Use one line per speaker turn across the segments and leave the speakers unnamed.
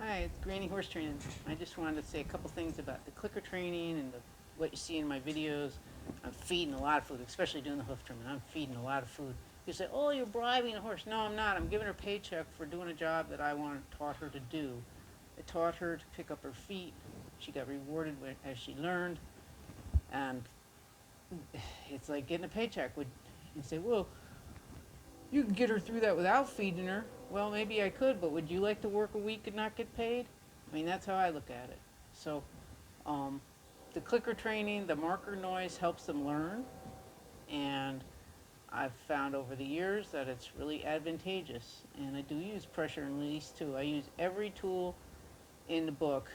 Hi, it's Granny Horse Training. I just wanted to say a couple things about the clicker training and what you see in my videos. I'm feeding a lot of food, especially doing the hoof trimming. I'm feeding a lot of food. You say, oh, you're bribing a horse. No, I'm not. I'm giving her a paycheck for doing a job that I taught her to do. I taught her to pick up her feet. She got rewarded as she learned. And it's like getting a paycheck. You say, well, you can get her through that without feeding her. Well, maybe I could, but would you like to work a week and not get paid? I mean, that's how I look at it. So, um, the clicker training, the marker noise helps them learn, and I've found over the years that it's really advantageous. And I do use pressure and release too. I use every tool in the book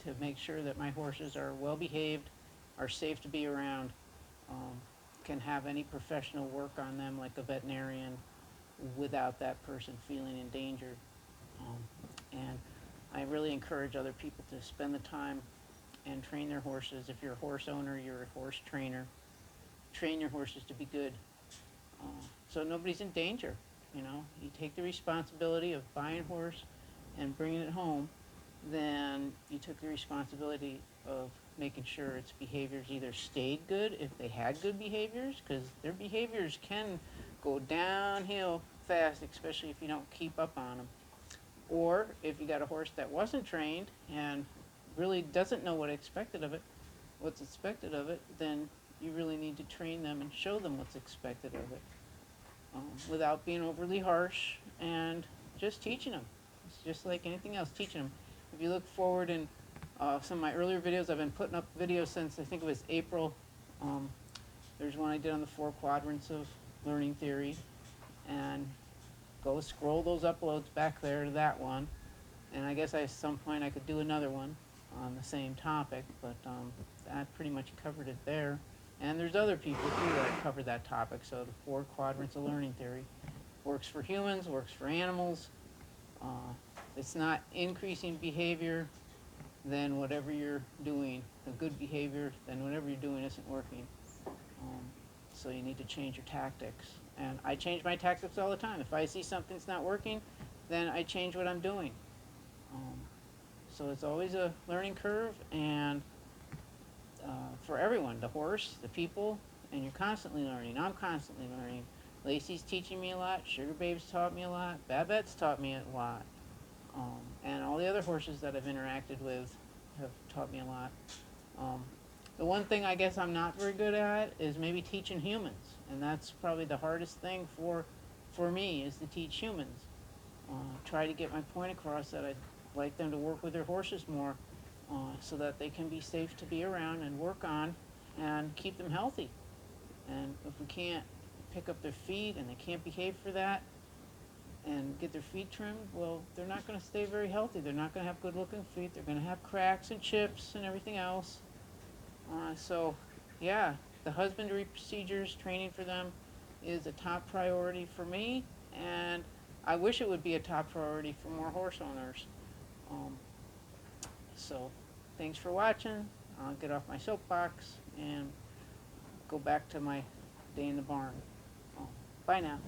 to make sure that my horses are well behaved, are safe to be around, can have any professional work on them like a veterinarian without that person feeling endangered. And I really encourage other people to spend the time and train their horses. If you're a horse owner, you're a horse trainer, train your horses to be good. So nobody's in danger. You know, you take the responsibility of buying a horse and bringing it home, then you took the responsibility of making sure its behaviors either stayed good if they had good behaviors, because their behaviors can go downhill fast, especially if you don't keep up on them. Or if you got a horse that wasn't trained and really doesn't know what's expected of it, then you really need to train them and show them what's expected of it, without being overly harsh, and just teaching them. It's just like anything else, teaching them. If you look forward in some of my earlier videos, I've been putting up videos since I think it was April. There's one I did on the 4 quadrants of learning theory, and go scroll those uploads back there to that one. And I guess at some point I could do another one on the same topic, but that pretty much covered it there. And there's other people too that cover that topic. So the 4 quadrants of learning theory works for humans, works for animals. It's not increasing behavior, then whatever you're doing, a good behavior, then whatever you're doing isn't working. So you need to change your tactics. And I change my tactics all the time. If I see something's not working, then I change what I'm doing. So it's always a learning curve, and for everyone, the horse, the people, and you're constantly learning. I'm constantly learning. Lacey's teaching me a lot. Sugar Babe's taught me a lot. Babette's taught me a lot. And all the other horses that I've interacted with have taught me a lot. The one thing I guess I'm not very good at is maybe teaching humans, and that's probably the hardest thing for me, is to teach humans. Try to get my point across that I'd like them to work with their horses more, so that they can be safe to be around and work on and keep them healthy. And if we can't pick up their feet and they can't behave for that and get their feet trimmed, well, they're not going to stay very healthy. They're not going to have good looking feet. They're going to have cracks and chips and everything else. So yeah, the husbandry procedures, training for them is a top priority for me, and I wish it would be a top priority for more horse owners. So thanks for watching. I'll get off my soapbox and go back to my day in the barn. Bye now.